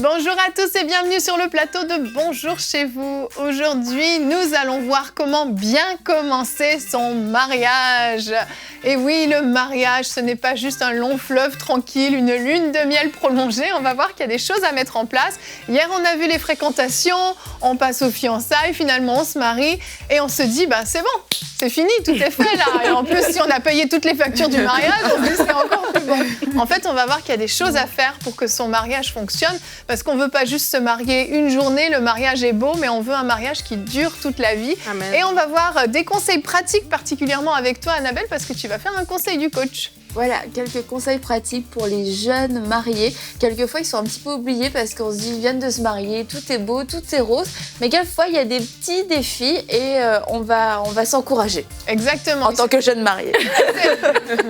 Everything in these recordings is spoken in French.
Bonjour à tous et bienvenue sur le plateau de Bonjour chez vous. Aujourd'hui, nous allons voir comment bien commencer son mariage. Et oui, le mariage, ce n'est pas juste un long fleuve tranquille, une lune de miel prolongée. On va voir qu'il y a des choses à mettre en place. Hier, on a vu les fréquentations, on passe aux fiançailles, finalement on se marie et on se dit, c'est bon, c'est fini, tout est fait là. Et en plus, si on a payé toutes les factures du mariage, en plus, c'est encore plus bon. En fait, on va voir qu'il y a des choses à faire pour que son mariage fonctionne. Parce qu'on ne veut pas juste se marier une journée, le mariage est beau, mais on veut un mariage qui dure toute la vie. Amen. Et on va voir des conseils pratiques, particulièrement avec toi, Annabelle, parce que tu vas faire un conseil du coach. Voilà, quelques conseils pratiques pour les jeunes mariés. Quelquefois, ils sont un petit peu oubliés parce qu'on se dit, ils viennent de se marier, tout est beau, tout est rose. Mais quelquefois, il y a des petits défis et on va s'encourager. Exactement. En tant que jeune marié.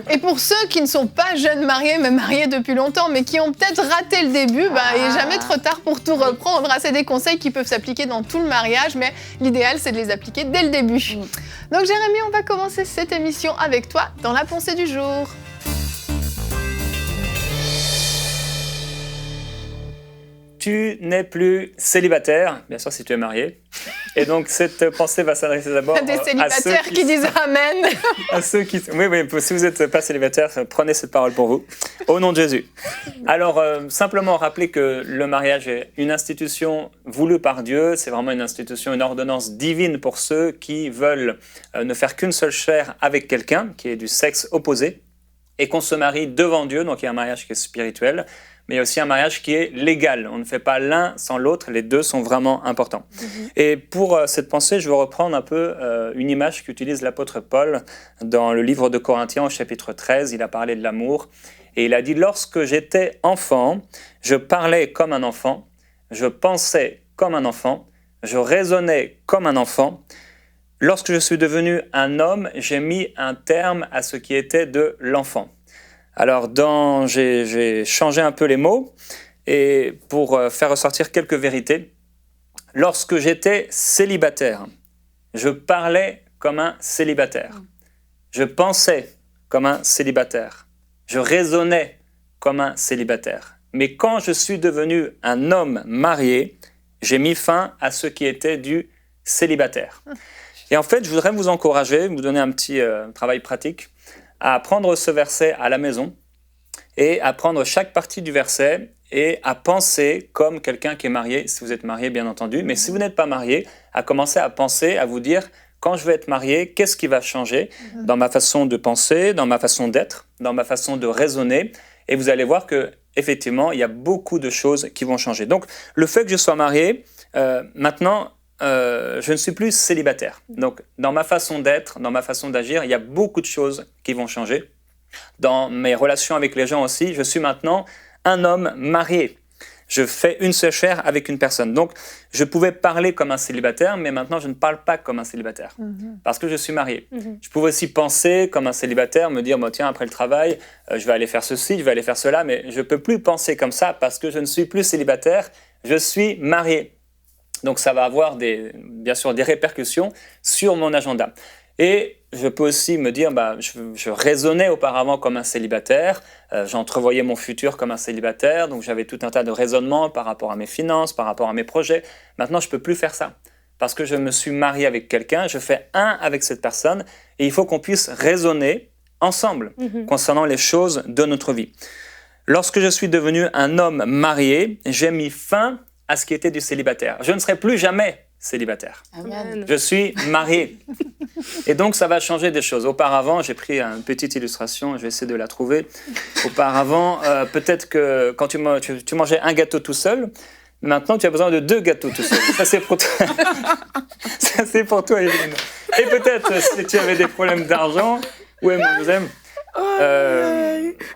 Et pour ceux qui ne sont pas jeunes mariés, mais mariés depuis longtemps, mais qui ont peut-être raté le début, il n'est jamais trop tard pour tout reprendre. C'est des conseils qui peuvent s'appliquer dans tout le mariage, mais l'idéal, c'est de les appliquer dès le début. Donc Jérémy, on va commencer cette émission avec toi dans la pensée du jour. Tu n'es plus célibataire, bien sûr si tu es marié. Et donc cette pensée va s'adresser d'abord des célibataires qui disent Amen. À ceux qui... Oui, si vous n'êtes pas célibataire, prenez cette parole pour vous. Au nom de Jésus. Alors, simplement rappeler que le mariage est une institution voulue par Dieu. C'est vraiment une institution, une ordonnance divine pour ceux qui veulent ne faire qu'une seule chair avec quelqu'un qui est du sexe opposé et qu'on se marie devant Dieu. Donc il y a un mariage qui est spirituel. Mais il y a aussi un mariage qui est légal. On ne fait pas l'un sans l'autre, les deux sont vraiment importants. Et pour cette pensée, je veux reprendre un peu une image qu'utilise l'apôtre Paul dans le livre de Corinthiens au chapitre 13. Il a parlé de l'amour et il a dit « Lorsque j'étais enfant, je parlais comme un enfant, je pensais comme un enfant, je raisonnais comme un enfant. Lorsque je suis devenu un homme, j'ai mis un terme à ce qui était de l'enfant. » Alors, j'ai changé un peu les mots et pour faire ressortir quelques vérités. Lorsque j'étais célibataire, je parlais comme un célibataire. Je pensais comme un célibataire. Je raisonnais comme un célibataire. Mais quand je suis devenu un homme marié, j'ai mis fin à ce qui était du célibataire. Et en fait, je voudrais vous encourager, vous donner un petit travail pratique, à prendre ce verset à la maison et à prendre chaque partie du verset et à penser comme quelqu'un qui est marié, si vous êtes marié bien entendu, mais si vous n'êtes pas marié, à commencer à penser, à vous dire quand je vais être marié, qu'est-ce qui va changer dans ma façon de penser, dans ma façon d'être, dans ma façon de raisonner, et vous allez voir que effectivement, il y a beaucoup de choses qui vont changer. Donc, le fait que je sois marié, maintenant, je ne suis plus célibataire. Donc, dans ma façon d'être, dans ma façon d'agir, il y a beaucoup de choses qui vont changer. Dans mes relations avec les gens aussi, je suis maintenant un homme marié. Je fais une seule chair avec une personne. Donc, je pouvais parler comme un célibataire, mais maintenant, je ne parle pas comme un célibataire parce que je suis marié. Je pouvais aussi penser comme un célibataire, me dire, tiens, après le travail, je vais aller faire ceci, je vais aller faire cela, mais je ne peux plus penser comme ça parce que je ne suis plus célibataire, je suis marié. Donc, ça va avoir bien sûr des répercussions sur mon agenda. Et je peux aussi me dire, je raisonnais auparavant comme un célibataire, j'entrevoyais mon futur comme un célibataire, donc j'avais tout un tas de raisonnements par rapport à mes finances, par rapport à mes projets. Maintenant, je ne peux plus faire ça parce que je me suis marié avec quelqu'un, je fais un avec cette personne et il faut qu'on puisse raisonner ensemble concernant les choses de notre vie. Lorsque je suis devenu un homme marié, j'ai mis fin à ce qui était du célibataire. Je ne serai plus jamais célibataire. Amen. Je suis marié. Et donc, ça va changer des choses. Auparavant, j'ai pris une petite illustration, je vais essayer de la trouver. Auparavant, peut-être que quand tu mangeais un gâteau tout seul, maintenant, tu as besoin de 2 gâteaux tout seul. Ça, c'est pour toi. Ça, c'est pour toi, Evelyne. Et peut-être, si tu avais des problèmes d'argent,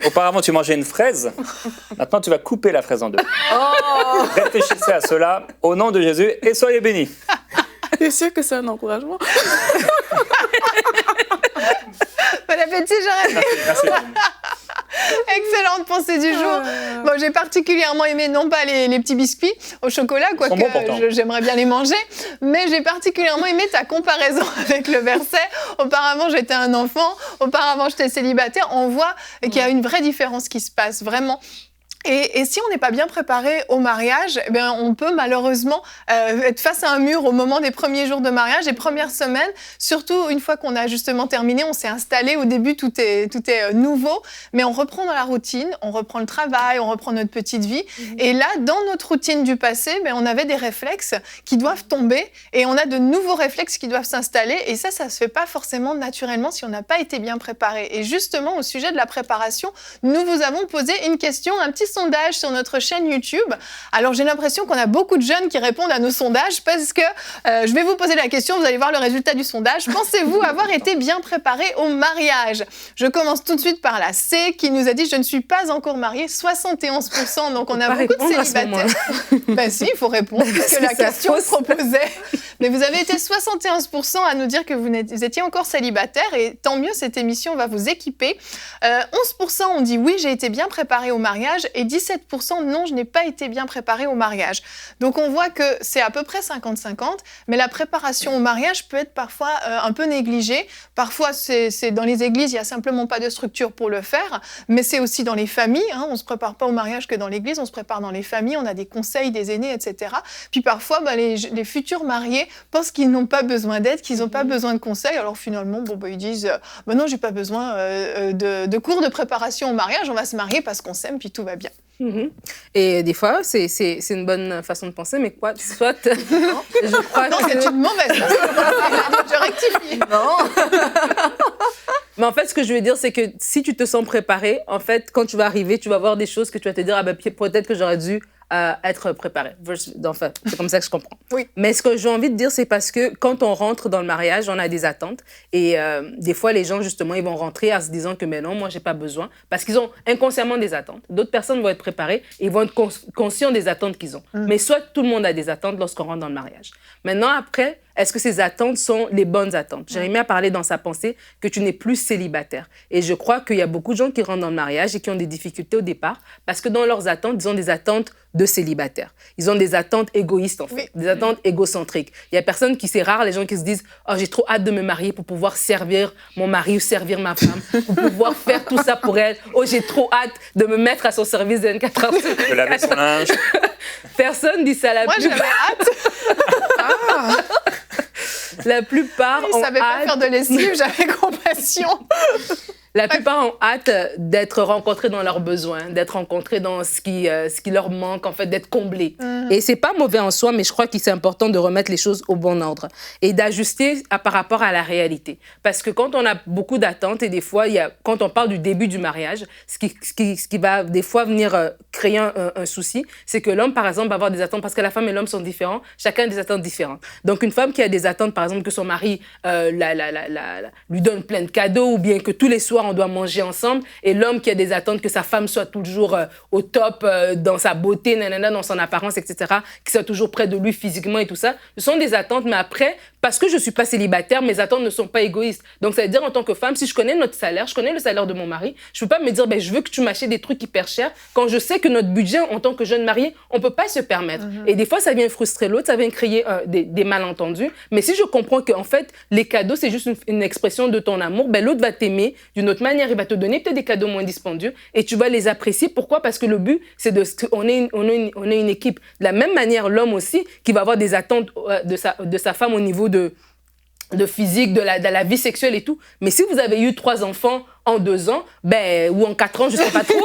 auparavant, tu mangeais une fraise. Maintenant, tu vas couper la fraise en 2. Réfléchissez à cela au nom de Jésus et soyez bénis. C'est sûr que c'est un encouragement. Bon appétit, Jérémy. Merci. Excellente pensée du jour. Bon, j'ai particulièrement aimé, non pas les petits biscuits au chocolat, quoique j'aimerais bien les manger, mais j'ai particulièrement aimé ta comparaison avec le verset. Auparavant, j'étais un enfant, auparavant, j'étais célibataire. On voit qu'il y a une vraie différence qui se passe, vraiment. Et si on n'est pas bien préparé au mariage, eh bien, on peut malheureusement être face à un mur au moment des premiers jours de mariage, les premières semaines. Surtout une fois qu'on a justement terminé, on s'est installé. Au début, tout est nouveau, mais on reprend dans la routine, on reprend le travail, on reprend notre petite vie. Et là, dans notre routine du passé, on avait des réflexes qui doivent tomber et on a de nouveaux réflexes qui doivent s'installer. Et ça se fait pas forcément naturellement si on n'a pas été bien préparé. Et justement, au sujet de la préparation, nous vous avons posé une question, un petit sondage sur notre chaîne YouTube. Alors, j'ai l'impression qu'on a beaucoup de jeunes qui répondent à nos sondages parce que je vais vous poser la question, vous allez voir le résultat du sondage. Pensez-vous avoir été bien préparé au mariage? Je commence tout de suite par la C qui nous a dit « Je ne suis pas encore mariée », 71%. Donc, on a beaucoup de célibataires. Ben si, il faut répondre parce que la question proposait. Mais vous avez été 71% à nous dire que vous étiez encore célibataire et tant mieux, cette émission va vous équiper. 11% ont dit « Oui, j'ai été bien préparé au mariage » et 17% « Non, je n'ai pas été bien préparé au mariage ». Donc, on voit que c'est à peu près 50-50, mais la préparation au mariage peut être parfois un peu négligée. Parfois, c'est dans les églises, il n'y a simplement pas de structure pour le faire, mais c'est aussi dans les familles. On ne se prépare pas au mariage que dans l'église, on se prépare dans les familles, on a des conseils des aînés, etc. Puis parfois, les futurs mariés pensent qu'ils n'ont pas besoin d'aide, qu'ils n'ont pas besoin de conseils. Alors finalement, ils disent « Non, j'ai pas besoin de cours de préparation au mariage, on va se marier parce qu'on s'aime, puis tout va bien ». Et des fois, c'est une bonne façon de penser, mais quoi, soit... je crois non, c'est une mauvaise façon. Je rectifie. Non. Mais en fait, ce que je veux dire, c'est que si tu te sens préparé, en fait, quand tu vas arriver, tu vas voir des choses que tu vas te dire, peut-être que j'aurais dû être préparé. Enfin, c'est comme ça que je comprends. Oui. Mais ce que j'ai envie de dire, c'est parce que quand on rentre dans le mariage, on a des attentes. Et des fois, les gens, justement, ils vont rentrer en se disant que mais non, moi, j'ai pas besoin. Parce qu'ils ont inconsciemment des attentes. D'autres personnes vont être préparées et ils vont être conscients des attentes qu'ils ont. Mais soit tout le monde a des attentes lorsqu'on rentre dans le mariage. Maintenant, après, est-ce que ces attentes sont les bonnes attentes? Jérémie a parlé dans sa pensée que tu n'es plus célibataire. Et je crois qu'il y a beaucoup de gens qui rentrent dans le mariage et qui ont des difficultés au départ parce que dans leurs attentes, ils ont des attentes de célibataire. Ils ont des attentes égoïstes, en fait, des attentes égocentriques. Il y a personne qui, c'est rare, les gens qui se disent « Oh, j'ai trop hâte de me marier pour pouvoir servir mon mari ou servir ma femme, pour pouvoir faire tout ça pour elle. Oh, j'ai trop hâte de me mettre à son service 24 heures sur 24. » De laver son linge. Personne dit ça. Moi, j'avais hâte. La plupart Ils ne savaient pas faire de lessive, j'avais compassion. La plupart ont hâte d'être rencontrés dans leurs besoins, d'être rencontrés dans ce qui leur manque, en fait, d'être comblés. Et c'est pas mauvais en soi, mais je crois que c'est important de remettre les choses au bon ordre et d'ajuster par rapport à la réalité. Parce que quand on a beaucoup d'attentes, et des fois, quand on parle du début du mariage, ce qui va des fois venir créer un souci, c'est que l'homme, par exemple, va avoir des attentes, parce que la femme et l'homme sont différents, chacun a des attentes différentes. Donc, une femme qui a des attentes, par exemple, que son mari lui donne plein de cadeaux, ou bien que tous les soirs, on doit manger ensemble, et l'homme qui a des attentes que sa femme soit toujours au top dans sa beauté, dans son apparence, etc., qui soit toujours près de lui physiquement et tout ça, ce sont des attentes, mais après, parce que je ne suis pas célibataire, mes attentes ne sont pas égoïstes. Donc, ça veut dire, en tant que femme, si je connais notre salaire, je connais le salaire de mon mari, je ne peux pas me dire, je veux que tu m'achètes des trucs hyper chers, quand je sais que notre budget, en tant que jeune mariée, on ne peut pas se permettre. Et des fois, ça vient frustrer l'autre, ça vient créer des malentendus. Mais si je comprends qu'en fait, les cadeaux, c'est juste une expression de ton amour, l'autre va t'aimer d'une autre manière, il va te donner peut-être des cadeaux moins dispendieux et tu vas les apprécier. Pourquoi? Parce que le but, c'est qu'on ait une équipe. De la même manière, l'homme aussi, qui va avoir des attentes de sa femme au niveau de physique, de la vie sexuelle et tout. Mais si vous avez eu 3 enfants en 2 ans, ou en 4 ans, je ne sais pas trop,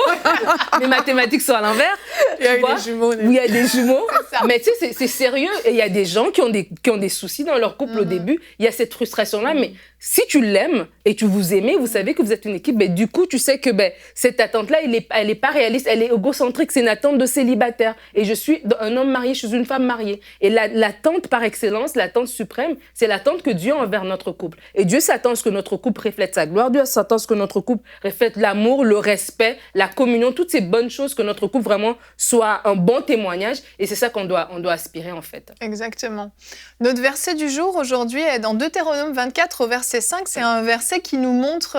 les mathématiques sont à l'envers. Il y a eu des jumeaux. Oui, il y a des jumeaux. Mais tu sais, c'est sérieux. Et il y a des gens qui ont des soucis dans leur couple au début. Il y a cette frustration-là. Mais si tu l'aimes et tu vous aimez, vous savez que vous êtes une équipe, du coup, tu sais que cette attente-là, elle est pas réaliste, elle est égocentrique. C'est une attente de célibataire. Et je suis un homme marié, je suis une femme mariée. Et l'attente par excellence, l'attente suprême, c'est l'attente que Dieu a envers notre couple. Et Dieu s'attend à ce que notre couple reflète sa gloire. Dieu s'attend à ce que notre couple reflète l'amour, le respect, la communion, toutes ces bonnes choses, que notre couple vraiment soit un bon témoignage. Et c'est ça qu'on on doit aspirer en fait. Exactement. Notre verset du jour aujourd'hui est dans Deutéronome 24 au verset 5. C'est un verset qui nous montre,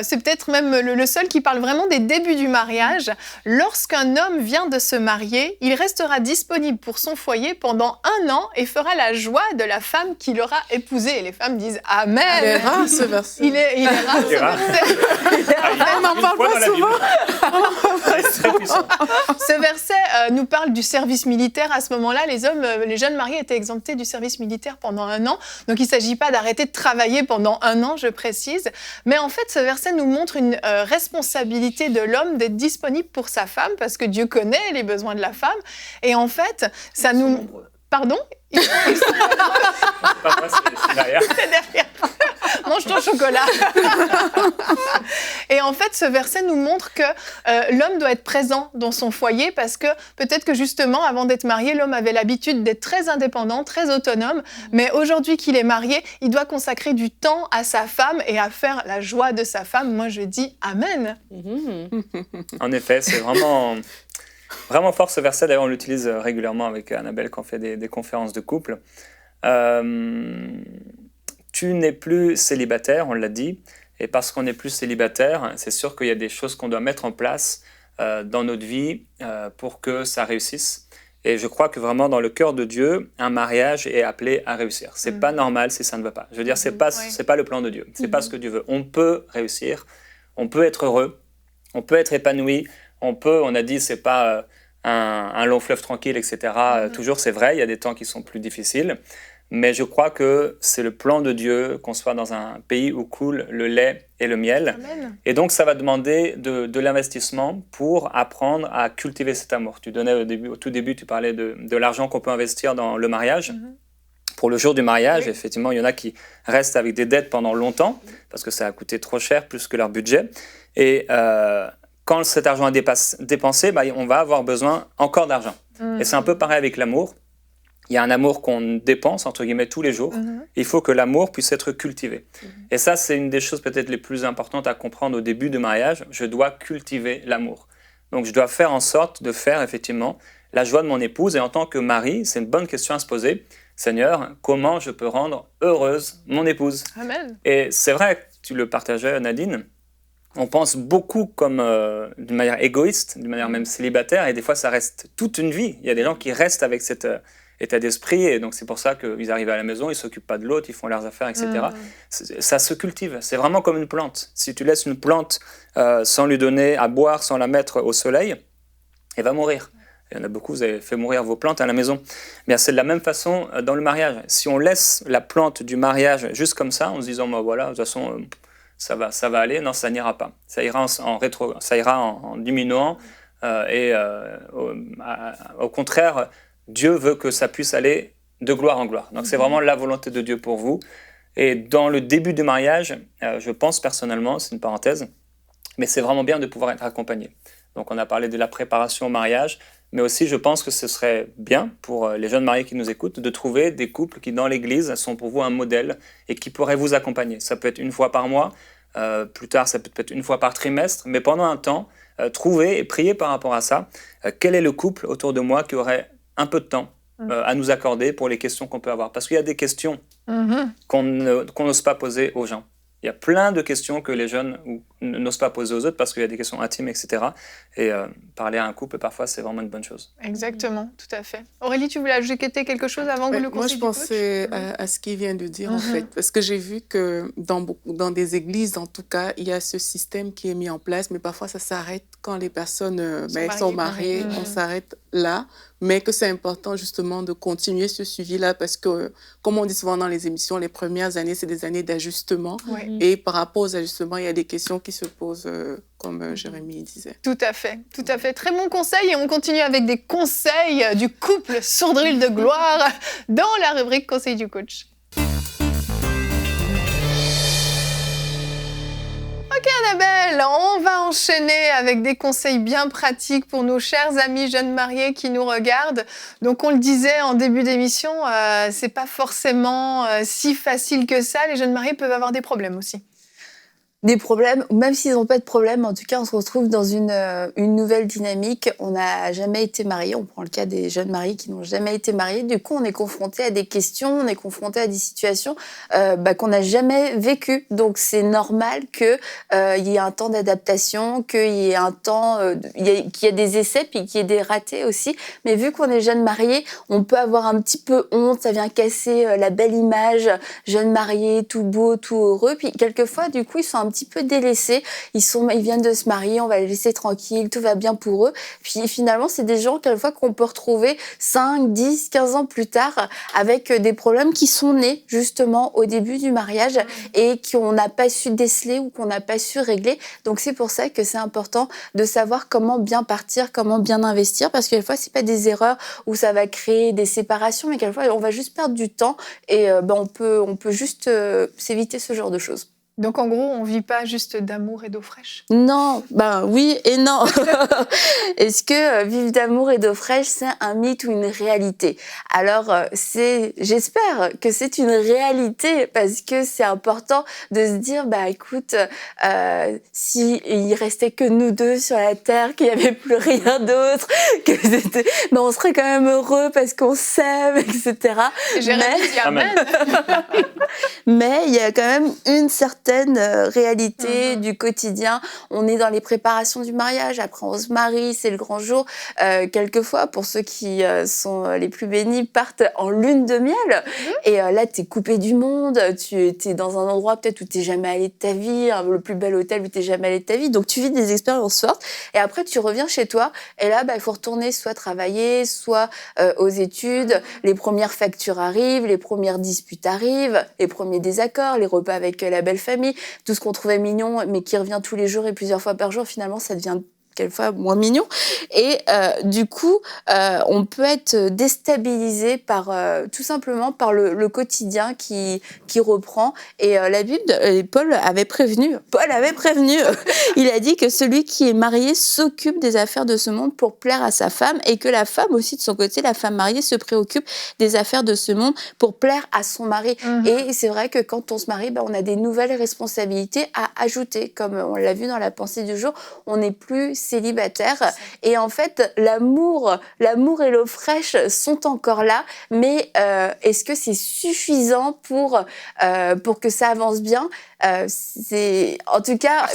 c'est peut-être même le seul qui parle vraiment des débuts du mariage. Lorsqu'un homme vient de se marier, il restera disponible pour son foyer pendant 1 an et fera la joie de la femme qu'il aura épousée. Et les femmes disent Amen. Il est rare ce verset. Il est rare ce verset. On n'en parle pas souvent. C'est très puissant. Ce verset nous parle du service militaire. À ce moment-là, les jeunes mariés étaient exemptés du service militaire pendant 1 an. Donc, il ne s'agit pas d'arrêter de travailler pendant 1 an, je précise. Mais en fait, ce verset nous montre une responsabilité de l'homme d'être disponible pour sa femme, parce que Dieu connaît les besoins de la femme. Et en fait, ça nous... Pardon? C'est pas moi, c'est derrière. C'est derrière. Mange ton chocolat. Et en fait, ce verset nous montre que l'homme doit être présent dans son foyer parce que peut-être que justement, avant d'être marié, l'homme avait l'habitude d'être très indépendant, très autonome. Mais aujourd'hui qu'il est marié, il doit consacrer du temps à sa femme et à faire la joie de sa femme. Moi, je dis Amen. En effet, c'est vraiment fort ce verset. D'ailleurs, on l'utilise régulièrement avec Annabelle quand on fait des conférences de couple. Tu n'es plus célibataire, on l'a dit. Et parce qu'on n'est plus célibataire, c'est sûr qu'il y a des choses qu'on doit mettre en place dans notre vie pour que ça réussisse. Et je crois que vraiment, dans le cœur de Dieu, un mariage est appelé à réussir. C'est pas normal si ça ne va pas. Je veux dire, c'est pas le plan de Dieu. C'est pas ce que Dieu veut. On peut réussir, on peut être heureux, on peut être épanoui, on a dit, c'est pas un long fleuve tranquille, etc. Toujours, c'est vrai, il y a des temps qui sont plus difficiles. Mais je crois que c'est le plan de Dieu qu'on soit dans un pays où coule le lait et le miel. Amen. Et donc, ça va demander de l'investissement pour apprendre à cultiver cet amour. Tu donnais au tout début, tu parlais de l'argent qu'on peut investir dans le mariage. Pour le jour du mariage, effectivement, il y en a qui restent avec des dettes pendant longtemps parce que ça a coûté trop cher, plus que leur budget. Et quand cet argent est dépensé, on va avoir besoin encore d'argent. Et c'est un peu pareil avec l'amour. Il y a un amour qu'on dépense, entre guillemets, tous les jours. Il faut que l'amour puisse être cultivé. Et ça, c'est une des choses peut-être les plus importantes à comprendre au début du mariage. Je dois cultiver l'amour. Donc, je dois faire en sorte de faire, effectivement, la joie de mon épouse. Et en tant que mari, c'est une bonne question à se poser. Seigneur, comment je peux rendre heureuse mon épouse? Amen. Et c'est vrai, tu le partageais, Nadine, on pense beaucoup comme d'une manière égoïste, d'une manière même célibataire. Et des fois, ça reste toute une vie. Il y a des gens qui restent avec cet état d'esprit, et donc c'est pour ça qu'ils arrivent à la maison, ils ne s'occupent pas de l'autre, ils font leurs affaires, etc. Ça se cultive, c'est vraiment comme une plante. Si tu laisses une plante sans lui donner à boire, sans la mettre au soleil, elle va mourir. Il y en a beaucoup, vous avez fait mourir vos plantes à la maison. Mais c'est de la même façon dans le mariage. Si on laisse la plante du mariage juste comme ça, en se disant, voilà, de toute façon, ça va aller, non, ça n'ira pas. Ça ira en diminuant, et au contraire, Dieu veut que ça puisse aller de gloire en gloire. Donc, c'est vraiment la volonté de Dieu pour vous. Et dans le début du mariage, je pense personnellement, c'est une parenthèse, mais c'est vraiment bien de pouvoir être accompagné. Donc, on a parlé de la préparation au mariage, mais aussi, je pense que ce serait bien pour les jeunes mariés qui nous écoutent de trouver des couples qui, dans l'Église, sont pour vous un modèle et qui pourraient vous accompagner. Ça peut être 1 fois par mois, plus tard, ça peut être 1 fois par trimestre, mais pendant un temps, trouvez et priez par rapport à ça. Quel est le couple autour de moi qui aurait un peu de temps à nous accorder pour les questions qu'on peut avoir. Parce qu'il y a des questions qu'on n'ose pas poser aux gens. Il y a plein de questions que les jeunes n'osent pas poser aux autres parce qu'il y a des questions intimes, etc. Et parler à un couple, parfois, c'est vraiment une bonne chose. Exactement, tout à fait. Aurélie, tu voulais ajouter quelque chose avant que le conseil du coach? Moi, je pensais à ce qu'il vient de dire, en fait. Parce que j'ai vu que dans des églises, en tout cas, il y a ce système qui est mis en place, mais parfois, ça s'arrête quand les personnes sont mariées. On s'arrête là. Mais que c'est important, justement, de continuer ce suivi-là parce que, comme on dit souvent dans les émissions, les premières années, c'est des années d'ajustement. Et par rapport aux ajustements, il y a des questions qui se posent, comme Jérémie disait. Tout à fait, tout à fait. Très bon conseil. Et on continue avec des conseils du couple Sourdril de gloire dans la rubrique Conseil du coach. Ok Annabelle, on va enchaîner avec des conseils bien pratiques pour nos chers amis jeunes mariés qui nous regardent. Donc on le disait en début d'émission, c'est pas forcément si facile que ça. Les jeunes mariés peuvent avoir des problèmes aussi. des problèmes, même s'ils n'ont pas de problème, en tout cas, on se retrouve dans une nouvelle dynamique. On n'a jamais été mariés. On prend le cas des jeunes mariés qui n'ont jamais été mariés. Du coup, on est confronté à des questions, on est confronté à des situations qu'on n'a jamais vécues. Donc, c'est normal qu'il y ait un temps d'adaptation, qu'il y ait un temps, qu'il y ait des essais, puis qu'il y ait des ratés aussi. Mais vu qu'on est jeunes mariés, on peut avoir un petit peu honte. Ça vient casser la belle image, jeunes mariés, tout beau, tout heureux. Puis, quelquefois, du coup, ils sont un petit peu délaissés, ils viennent de se marier, on va les laisser tranquilles, tout va bien pour eux. Puis finalement, c'est des gens quelquefois qu'on peut retrouver 5, 10, 15 ans plus tard avec des problèmes qui sont nés justement au début du mariage et qu'on n'a pas su déceler ou qu'on n'a pas su régler. Donc c'est pour ça que c'est important de savoir comment bien partir, comment bien investir, parce que quelquefois, c'est pas des erreurs où ça va créer des séparations, mais quelquefois, on va juste perdre du temps et on peut juste s'éviter ce genre de choses. Donc, en gros, on vit pas juste d'amour et d'eau fraîche. Non, oui et non. Est-ce que vivre d'amour et d'eau fraîche, c'est un mythe ou une réalité? Alors, j'espère que c'est une réalité parce que c'est important de se dire, écoute, si il restait que nous deux sur la terre, qu'il y avait plus rien d'autre, on serait quand même heureux parce qu'on s'aime, etc. Mais il y a quand même une certaine réalité du quotidien. On est dans les préparations du mariage, après on se marie, c'est le grand jour. Quelquefois, pour ceux qui sont les plus bénis, partent en lune de miel. Et là, t'es coupé du monde, tu es dans un endroit peut-être où t'es jamais allé de ta vie, le plus bel hôtel où t'es jamais allé de ta vie. Donc tu vis des expériences fortes. Et après, tu reviens chez toi. Et là, il faut retourner soit travailler, soit aux études. Les premières factures arrivent, les premières disputes arrivent, les premiers désaccords, les repas avec la belle famille. Tout ce qu'on trouvait mignon, mais qui revient tous les jours et plusieurs fois par jour, finalement, ça devient quelquefois moins mignon. Et du coup, on peut être déstabilisé tout simplement par le quotidien qui reprend. Et la Bible, Paul avait prévenu, il a dit que celui qui est marié s'occupe des affaires de ce monde pour plaire à sa femme et que la femme aussi, de son côté, la femme mariée se préoccupe des affaires de ce monde pour plaire à son mari. Et c'est vrai que quand on se marie, on a des nouvelles responsabilités à ajouter. Comme on l'a vu dans la pensée du jour, on n'est plus célibataire. Et en fait, l'amour et l'eau fraîche sont encore là, mais est-ce que c'est suffisant pour que ça avance bien? En tout cas,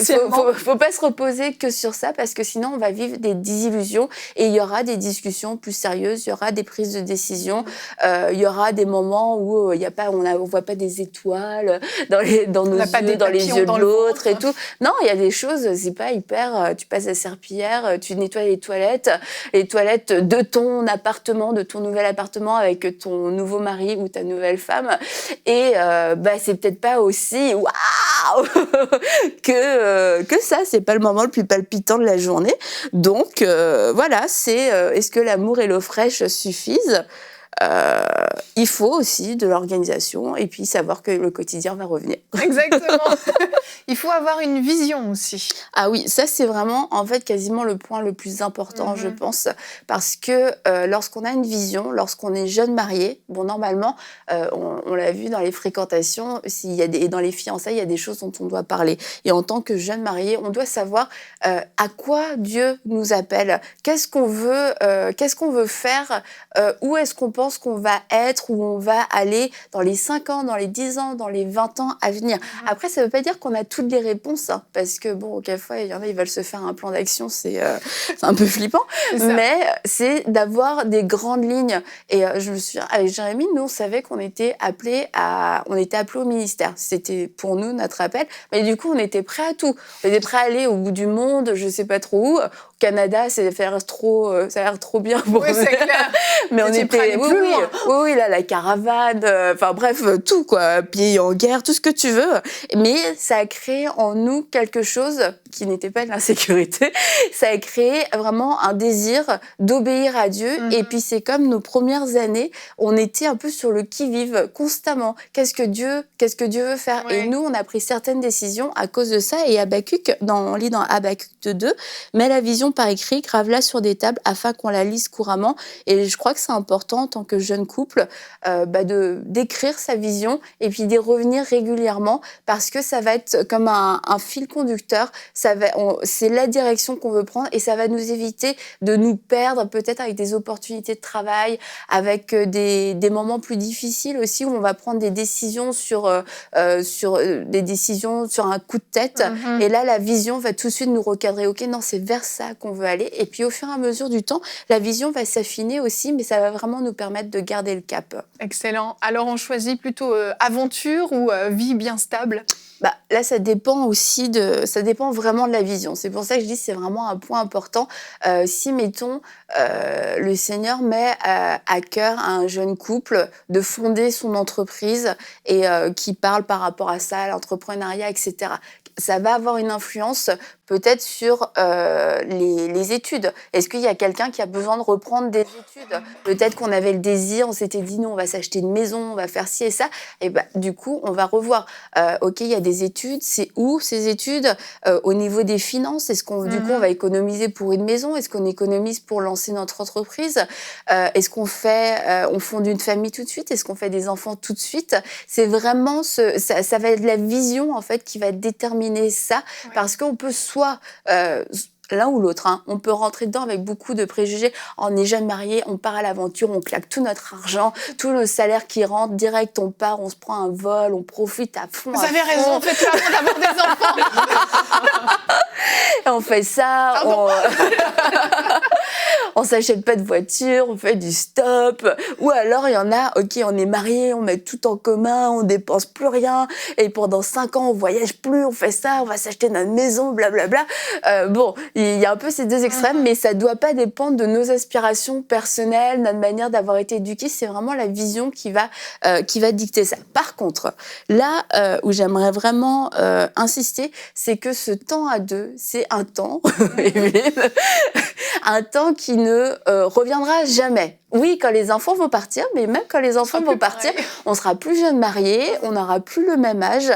faut pas se reposer que sur ça parce que sinon on va vivre des désillusions et il y aura des discussions plus sérieuses, il y aura des prises de décision, il y aura des moments où on voit pas des étoiles dans nos yeux, dans les yeux de l'autre et tout. Non, il y a des choses, c'est pas hyper. Tu passes la serpillière, tu nettoies les toilettes de ton appartement, de ton nouvel appartement avec ton nouveau mari ou ta nouvelle femme et c'est peut-être pas aussi waouh que ça, c'est pas le moment le plus palpitant de la journée. Donc voilà, est-ce que l'amour et l'eau fraîche suffisent? Il faut aussi de l'organisation et puis savoir que le quotidien va revenir. Exactement. Il faut avoir une vision aussi. Ah oui, ça c'est vraiment en fait quasiment le point le plus important, je pense, parce que lorsqu'on a une vision, lorsqu'on est jeune marié, normalement, on l'a vu dans les fréquentations, dans les fiançailles, il y a des choses dont on doit parler. Et en tant que jeune marié, on doit savoir à quoi Dieu nous appelle, qu'est-ce qu'on veut faire, où est-ce qu'on pense qu'on va être, où on va aller dans les 5 ans, dans les 10 ans, dans les 20 ans à venir. Après, ça ne veut pas dire qu'on a toutes les réponses, parce que quelquefois, il y en a, ils veulent se faire un plan d'action, c'est un peu flippant, mais c'est d'avoir des grandes lignes. Et je me souviens, avec Jérémy, nous, on savait qu'on était appelés au ministère. C'était pour nous notre appel, mais du coup, on était prêts à tout. On était prêts à aller au bout du monde, je ne sais pas trop où. Au Canada, ça a l'air trop bien pour nous. C'est clair. Mais on était oui, là, la caravane, bref, tout, quoi. Pays en guerre, tout ce que tu veux. Mais ça a créé en nous quelque chose qui n'était pas de l'insécurité, ça a créé vraiment un désir d'obéir à Dieu. Et puis c'est comme nos premières années, on était un peu sur le qui-vive constamment. Qu'est-ce que Dieu veut faire? Et nous, on a pris certaines décisions à cause de ça. Et Habakkuk, on lit dans Habakkuk 2, mets la vision par écrit, grave-la sur des tables afin qu'on la lise couramment. Et je crois que c'est important en tant que jeune couple d'écrire sa vision et puis d'y revenir régulièrement parce que ça va être comme un fil conducteur. C'est la direction qu'on veut prendre et ça va nous éviter de nous perdre peut-être avec des opportunités de travail, avec des moments plus difficiles aussi où on va prendre des décisions sur un coup de tête. Et là, la vision va tout de suite nous recadrer. Ok, non, c'est vers ça qu'on veut aller. Et puis, au fur et à mesure du temps, la vision va s'affiner aussi, mais ça va vraiment nous permettre de garder le cap. Excellent. Alors, on choisit plutôt aventure ou vie bien stable? Là, ça dépend vraiment de la vision. C'est pour ça que je dis que c'est vraiment un point important. Si, mettons, le Seigneur met à cœur à un jeune couple de fonder son entreprise et qui parle par rapport à ça, l'entrepreneuriat, etc., ça va avoir une influence peut-être sur les études. Est-ce qu'il y a quelqu'un qui a besoin de reprendre des études? Peut-être qu'on avait le désir, on s'était dit non, on va s'acheter une maison, on va faire ci et ça. Et du coup, on va revoir. Ok, il y a des études, c'est où ces études? Au niveau des finances, est-ce qu'on du coup on va économiser pour une maison? Est-ce qu'on économise pour lancer notre entreprise? Est-ce qu'on on fonde une famille tout de suite? Est-ce qu'on fait des enfants tout de suite? C'est vraiment ça va être la vision en fait qui va déterminer ça, parce qu'on peut soit l'un ou l'autre, on peut rentrer dedans avec beaucoup de préjugés. On est jeune marié, on part à l'aventure, on claque tout notre argent, tout le salaire qui rentre, direct on part, on se prend un vol, on profite à fond. Vous avez raison, faites-le avant d'avoir des enfants. Et on fait ça, on s'achète pas de voiture, on fait du stop. Ou alors il y en a, ok, on est marié, on met tout en commun, on dépense plus rien, et pendant 5 ans on voyage plus, on fait ça, on va s'acheter notre maison, blablabla. Il y a un peu ces deux extrêmes, mais ça doit pas dépendre de nos aspirations personnelles, notre manière d'avoir été éduqués. C'est vraiment la vision qui va dicter ça. Par contre, là où j'aimerais vraiment insister, c'est que ce temps à deux, c'est un temps, un temps qui ne reviendra jamais. Oui, quand les enfants vont partir, mais même quand les enfants vont partir, on sera plus jeune mariés, on n'aura plus le même âge.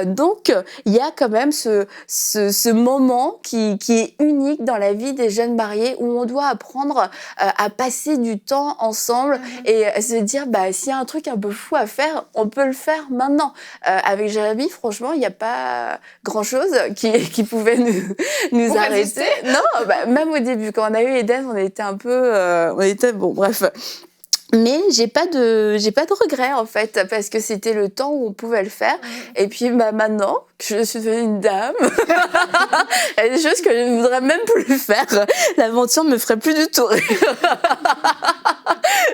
Donc, il y a quand même ce moment qui est unique dans la vie des jeunes mariés où on doit apprendre à passer du temps ensemble et se dire, s'il y a un truc un peu fou à faire, on peut le faire maintenant. Avec Jérémy, franchement, il n'y a pas grand-chose qui pouvait nous arrêter. Non, même au début, quand on a eu Eden, on était un peu... bref. Mais j'ai pas de regrets en fait, parce que c'était le temps où on pouvait le faire. Et puis maintenant que je suis devenue une dame, il y a des choses que je ne voudrais même plus faire. L'aventure me ferait plus du tout rire.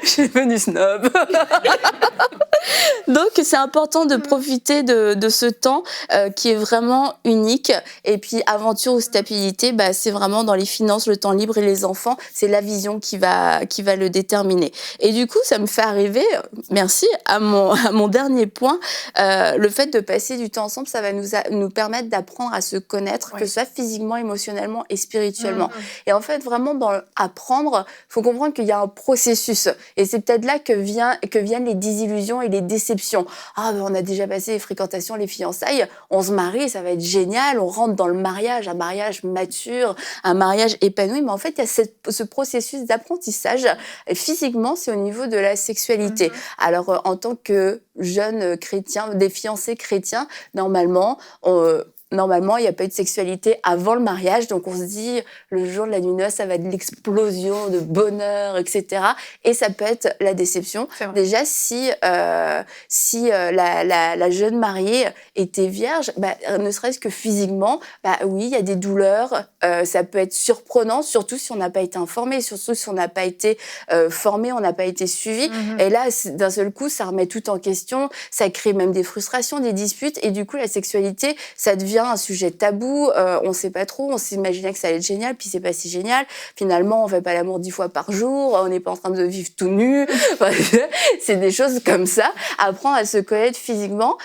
Je suis devenue snob. Donc c'est important de profiter de ce temps qui est vraiment unique. Et puis aventure ou stabilité, c'est vraiment dans les finances, le temps libre et les enfants, c'est la vision qui va le déterminer. Et du coup, ça me fait arriver, merci, à mon dernier point, le fait de passer du temps ensemble, ça va nous permettre d'apprendre à se connaître, que ce soit physiquement, émotionnellement et spirituellement. Et en fait, vraiment, dans apprendre, il faut comprendre qu'il y a un processus. Et c'est peut-être là que viennent les désillusions et les déceptions. On a déjà passé les fréquentations, les fiançailles, on se marie, ça va être génial, on rentre dans le mariage, un mariage mature, un mariage épanoui. Mais en fait, il y a ce processus d'apprentissage. Et physiquement, c'est au niveau de la sexualité. Alors, en tant que jeune chrétien, des fiancés chrétiens, normalement, il n'y a pas eu de sexualité avant le mariage, donc on se dit, le jour de la nuit noce, ça va être l'explosion de bonheur, etc. Et ça peut être la déception. Déjà, si la jeune mariée était vierge, ne serait-ce que physiquement, oui, il y a des douleurs, ça peut être surprenant, surtout si on n'a pas été informé, surtout si on n'a pas été formé, on n'a pas été suivi. Et là, d'un seul coup, ça remet tout en question, ça crée même des frustrations, des disputes, et du coup, la sexualité, ça devient devient un sujet tabou, on sait pas trop, on s'imaginait que ça allait être génial, puis c'est pas si génial. Finalement, on fait pas l'amour 10 fois par jour, on n'est pas en train de vivre tout nu. C'est des choses comme ça. Apprendre à se connaître physiquement.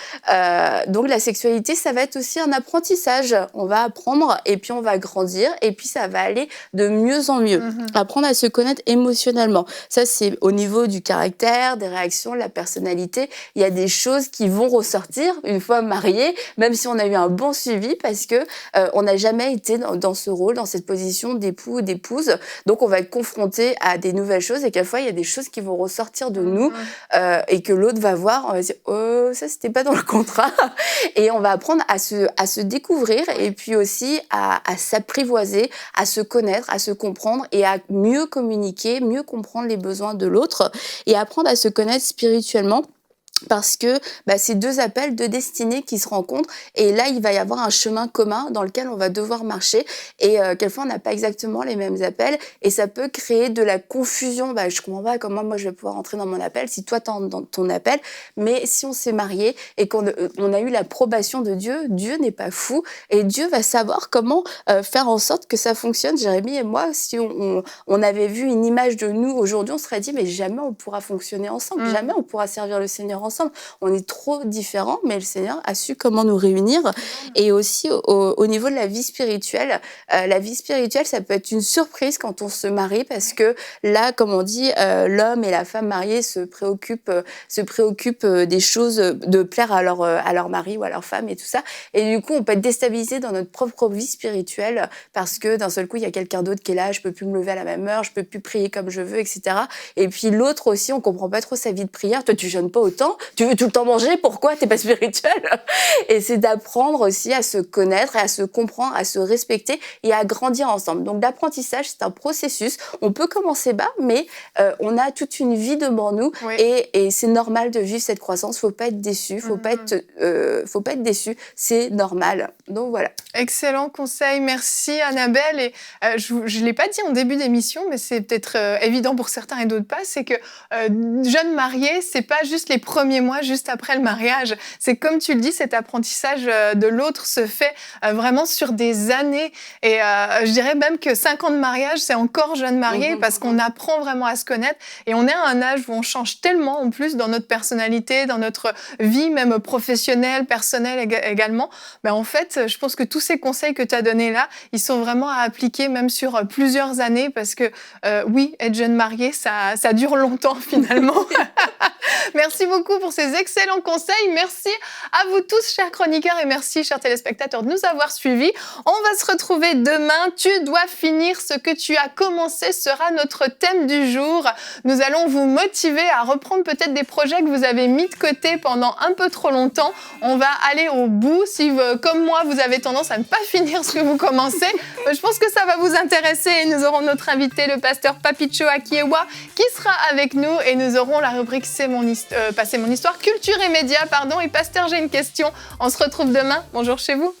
Donc la sexualité, ça va être aussi un apprentissage. On va apprendre et puis on va grandir et puis ça va aller de mieux en mieux. Apprendre à se connaître émotionnellement. Ça, c'est au niveau du caractère, des réactions, de la personnalité. Il y a des choses qui vont ressortir une fois mariés, même si on a eu un bon suivi, parce que on n'a jamais été dans ce rôle, dans cette position d'époux ou d'épouse. Donc, on va être confronté à des nouvelles choses et quelquefois, il y a des choses qui vont ressortir de nous et que l'autre va voir, on va dire « Oh, ça, c'était pas dans le contrat ». Et on va apprendre à se découvrir et puis aussi à s'apprivoiser, à se connaître, à se comprendre et à mieux communiquer, mieux comprendre les besoins de l'autre et apprendre à se connaître spirituellement. Parce que c'est deux appels de destinée qui se rencontrent et là, il va y avoir un chemin commun dans lequel on va devoir marcher et quelquefois, on n'a pas exactement les mêmes appels et ça peut créer de la confusion. Je comprends pas comment moi, je vais pouvoir entrer dans mon appel si toi, t'es dans ton appel. Mais si on s'est marié et qu'on a eu l'approbation de Dieu, Dieu n'est pas fou et Dieu va savoir comment faire en sorte que ça fonctionne. Jérémie et moi, si on avait vu une image de nous aujourd'hui, on se serait dit mais jamais on pourra fonctionner ensemble, jamais on pourra servir le Seigneur ensemble. On est trop différents, mais le Seigneur a su comment nous réunir. Et aussi, au niveau de la vie spirituelle, ça peut être une surprise quand on se marie, parce que là, comme on dit, l'homme et la femme mariée se préoccupent des choses, de plaire à leur mari ou à leur femme et tout ça. Et du coup, on peut être déstabilisé dans notre propre vie spirituelle, parce que d'un seul coup, il y a quelqu'un d'autre qui est là, je peux plus me lever à la même heure, je peux plus prier comme je veux, etc. Et puis l'autre aussi, on comprend pas trop sa vie de prière. Toi, tu jeûnes pas autant. Tu veux tout le temps manger, pourquoi t'es pas spirituel? Et c'est d'apprendre aussi à se connaître et à se comprendre, à se respecter et à grandir ensemble. Donc l'apprentissage, c'est un processus. On peut commencer bas, mais on a toute une vie devant nous et c'est normal de vivre cette croissance. Faut pas être déçu, faut pas être déçu, c'est normal. Donc voilà. Excellent conseil, merci Annabelle. Et je l'ai pas dit en début d'émission, mais c'est peut-être évident pour certains et d'autres pas, c'est que jeune marié, c'est pas juste les premiers mois juste après le mariage. C'est comme tu le dis, cet apprentissage de l'autre se fait vraiment sur des années. Et je dirais même que 5 ans de mariage, c'est encore jeune marié parce qu'on apprend vraiment à se connaître. Et on est à un âge où on change tellement en plus dans notre personnalité, dans notre vie même professionnelle, personnelle également. En fait, je pense que tous ces conseils que tu as donnés là, ils sont vraiment à appliquer même sur plusieurs années parce que oui, être jeune marié, ça dure longtemps finalement. Merci beaucoup pour ces excellents conseils. Merci à vous tous, chers chroniqueurs, et merci, chers téléspectateurs, de nous avoir suivis. On va se retrouver demain. Tu dois finir ce que tu as commencé sera notre thème du jour. Nous allons vous motiver à reprendre peut-être des projets que vous avez mis de côté pendant un peu trop longtemps. On va aller au bout. Si, comme moi, vous avez tendance à ne pas finir ce que vous commencez, je pense que ça va vous intéresser. Et nous aurons notre invité, le pasteur Papicho Akiewa, qui sera avec nous. Et nous aurons la rubrique C'est mon histoire, culture et médias, pardon. Et pasteur, j'ai une question. On se retrouve demain. Bonjour chez vous.